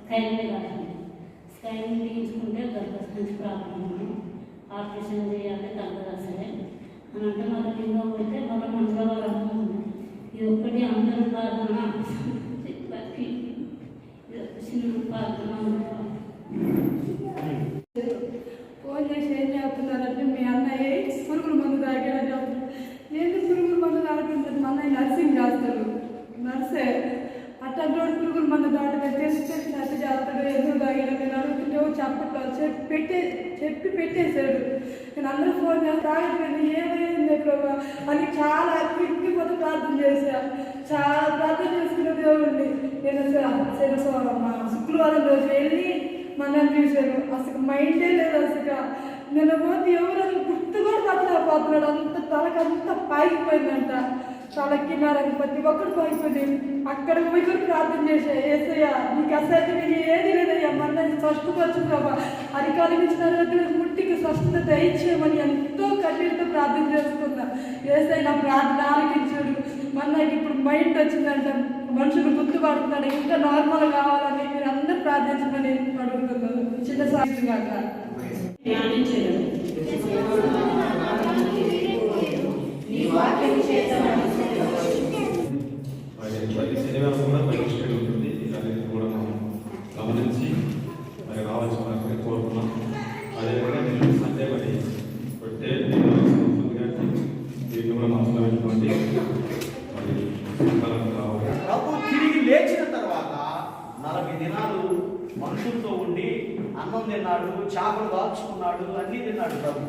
Scanning రాసింది. Scanning తీయించుకుంటే గర్భసంచి problem operation చేయాలి తగ్గదు అసలే అని అంటే మళ్ళీ కింద పోతే మళ్ళీ మంగళవారం ఇది ఒక్కటి అందరూ ప్రార్థన చిన్న ప్రార్థన ఫోన్ చేసి ఏం చేస్తున్నారంటే మీ అన్నయ్య పురుగుల మందు తాగాడని చెప్తున్నారు. ఏంటి పురుగుల మందు తాగుతుంటుంది? మా అన్నయ్య నర్సింగ్ చేస్తారు, నర్సే. అట్లాంటి వాడు పురుగుల మందు తాగితే తెలిసి అట్ట చేస్తాడు, ఎందుకు తాగాడు నేను అడుగుతుంటే చెప్పట్లేదు, చెప్పి పెట్టేశాడు. నేను అందరూ ఫోన్ చేసి తాగట్లేదు, ఏమైంది ప్రభా అని చాలా ఇంటిపోతే ప్రార్థన చేశా. చాలా ప్రార్థన చేసుకున్న దేవుడిని నేను శుక్రవారం రోజు వెళ్ళి మనల్ని చూశాను. అసలు మైండే లేదు. అసలు నిన్న పోతే ఎవరు గుర్తు కూడా పట్టలేకపోతున్నాడు. అంత తలకంతా పాగిపోయిందంట, తలకిన్నారని ప్రతి ఒక్కరు పాగిపోయింది. అక్కడ పోయి కూడా ప్రార్థన చేశా, ఏసయ్యా నీకు అసలు నీకు ఏది లేదయ్యా, మనల్ని స్పష్టపరచు ప్రభా, అధికారం ఇచ్చిన ముట్టికి స్పష్టత దయచేయమని ఎంతో కన్నీటితో ప్రార్థన చేసుకున్నా. ఏసయ్య నా ప్రార్థన ఆలకించాడు. మనకి ఇప్పుడు మైండ్ వచ్చిందంట, మనుషులు గుర్తుపడుతున్నాడు, ఇంకా నార్మల్ కావాలని మీరు అందరూ ప్రార్థించమని అడుగుతున్నాను. చిన్న సాక్షి కాక శనివారం కూడా పరీక్షలు ఉంటుంది. అనేది కూడా మనం గమనించి మరి రావాల్సిన కోరుకున్నాం. అదేవిధంగా నేను సండే మరి కొట్టే దీన్ని కూడా మనసులో పెట్టుకోండి. ప్రభు తిరిగి లేచిన తర్వాత 40 దినాలు మనుషులతో ఉండి అన్నం తిన్నాడు, చేపలు దాచుకున్నాడు, అన్నీ తిన్నాడు ప్రభు.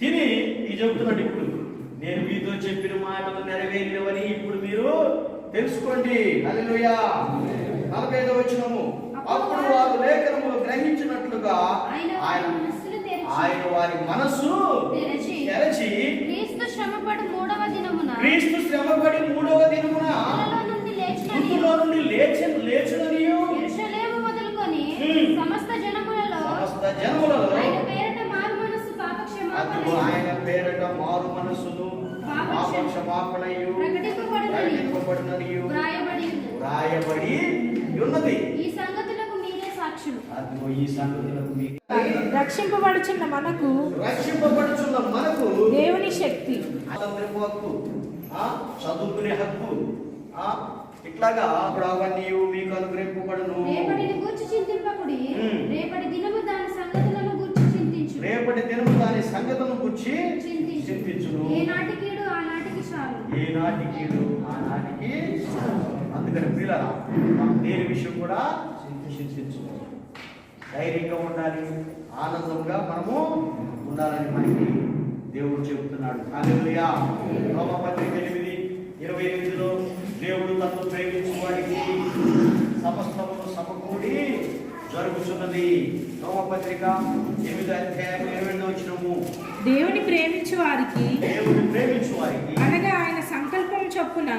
తిని ఈ చెబుతున్నాడు, ఇప్పుడు నేను మీతో చెప్పిన మాటలు నెరవేరినవని ఇప్పుడు మీరు తెలుసుకోండి. హల్లెలూయా. 45వ వచనము, అప్పుడు వారు లేఖనములు గ్రహించినట్లుగా ఆయన వారి మనస్సు తెరచి క్రీస్తు శ్రమపడి మూడవ దినమున మృతుల్లో నుండి లేచుననియు యెరూషలేము మొదలుకొని సమస్త జనములలో ఆయన పేరట మారు మనస్సును పాపక్షమాపణయు ప్రకటింపబడుననియు వ్రాయబడి ఉన్నది. ఈ సంగతులకు మీరే సాక్షులు. అదిగో ఈ సంగతులకు మీరే రక్షింపబడుచున్న మనకు దేవుని శక్తి, హక్కు, చదువుకునే హక్కు, ఇట్లాగా అప్పుడు అవన్నీ మీకు అనుగ్రహింపబడును. రేపటిని గూర్చి చింతింపకుడి, రేపటి దినము దాని సంగతులను గూర్చి చింతించు. రేపటి దినము దాని సంగతులను గూర్చి చింతించును. ఏనాటి కీడు ఆనాటికి చాలు. ఏనాటి కీడు ఆనాటికి చాలు. అందుకని పిల్లరా మనం దేని విషయం కూడా చింతించు, ధైర్యంగా ఉండాలి, ఆనందంగా మనము ఉండాలని మనకి దేవుడు చెబుతున్నాడు. హల్లెలూయా. రోమపత్రిక 8:28లో దేవుడు తనను ప్రేమించు వారికి సమస్తమును సమకూడి జరుగుతున్నది. రోమపత్రిక 8:28 వచనము, దేవుని ప్రేమించు వారికి అనగా ఆయన సంకల్పం చొప్పున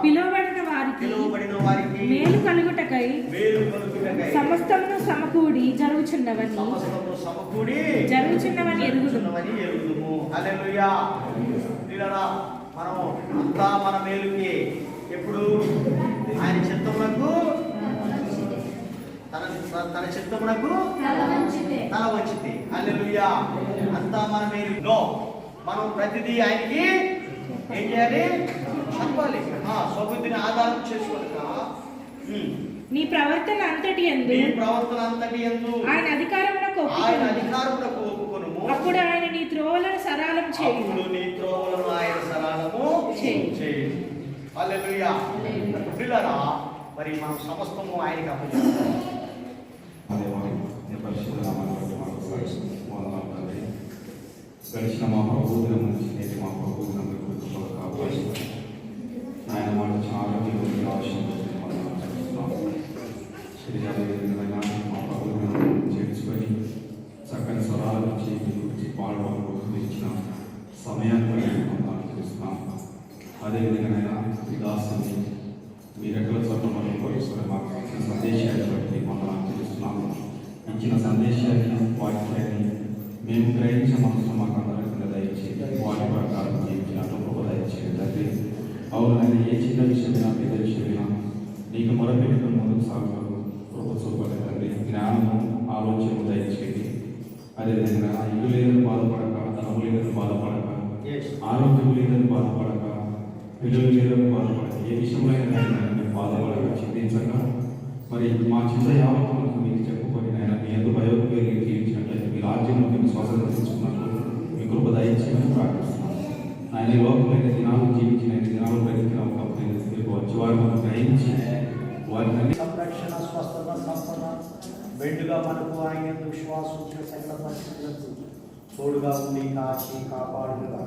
పిలువబడిన వారికి మేలు కలుగుటకై సమస్తమును సమకూడి జరుగుచున్నవని ఎరుగుదుము. హల్లెలూయా. మనం అంతా మన మేలుకి ఎప్పుడు ఆయన చిత్తమునకు తన చిత్తమునకు తల వంచితే. హల్లెలూయా. అంతా మన మేలులో మనం ప్రతిదీ ఆయనకి ఏం చేయాలి? చెప్పాలి. స్వబుద్ధిని ఆధారం చేసుకోవాలి. నీ ప్రవర్తన అంతటి యందు ఆయన అధికారమునకు ఒప్పుకొనుము. అప్పుడు ఆయన నీ త్రోవలను సరళం చేయును. ఆయన సరళము చేయును. హల్లెలూయా. పిల్లరా మరి మనం సమస్తము ఆయనకి అప్పగించాలి. గడిచిన మా ప్రభుత్వం నుంచి నేటి మా ప్రభుత్వం కావాలి. ఆయన మాట చాలా అవసరం మా ప్రభుత్వం చేర్చుకొని చక్కని స్వరాల నుంచి గురించి పాడడం కోసం ఇచ్చిన సమయాన్ని తెలుస్తున్నాం. అదేవిధంగా విలాసాన్ని మీ రెక్కల స్వర్ణంలో పోలీసులు మాకు ఇచ్చిన సందేశాన్ని బట్టి మనం తెలుస్తున్నాము. ఇచ్చిన సందేశాన్ని వాక్యాన్ని మేము గ్రహించిన మనసు మాకు అందరికీ దయచేసి వాటి ప్రకారం జీవించినట్టు దయచేసి తండ్రి. అవును, ఆయన ఏ చిన్న విషయమైనా పెద్ద విషయమైనా నీకు మొరపెట్టుకుని ముందుకు సాగుతారు. ప్రభుత్వ తండ్రి జ్ఞానము ఆలోచన దయచేయండి. అదేవిధంగా ఇల్లు లేదని బాధపడక, ధనము లేదని బాధపడక, ఆరోగ్యం లేదని బాధపడక, పిల్లలు లేదని బాధపడక, ఏ విషయంలో అయినా మేము బాధపడక చింతించక మరి మా చింత యావత్తులకు మీకు చెప్పుకొని ఆయన మీ ఎందుకు భయోపేరు జీవించినట్లయితే మీ రాజ్యంలో మేము స్వతంత్రం తీసుకున్నట్లు మీ కృప దయచేయమని ప్రార్థిస్తున్నాను. ఆయన ఈ లోకంలో దినాలు జీవించిన దినాలు బ్రతికిన ఒక వచ్చి వారు మనం గ్రహించి వారిని సంరక్షణ, స్వస్థత, సంపద బెడ్డుగా మనకు ఆయన విశ్వాసం సకల పరిస్థితులకు తోడుగా ఉండి కాచి కాపాడుగా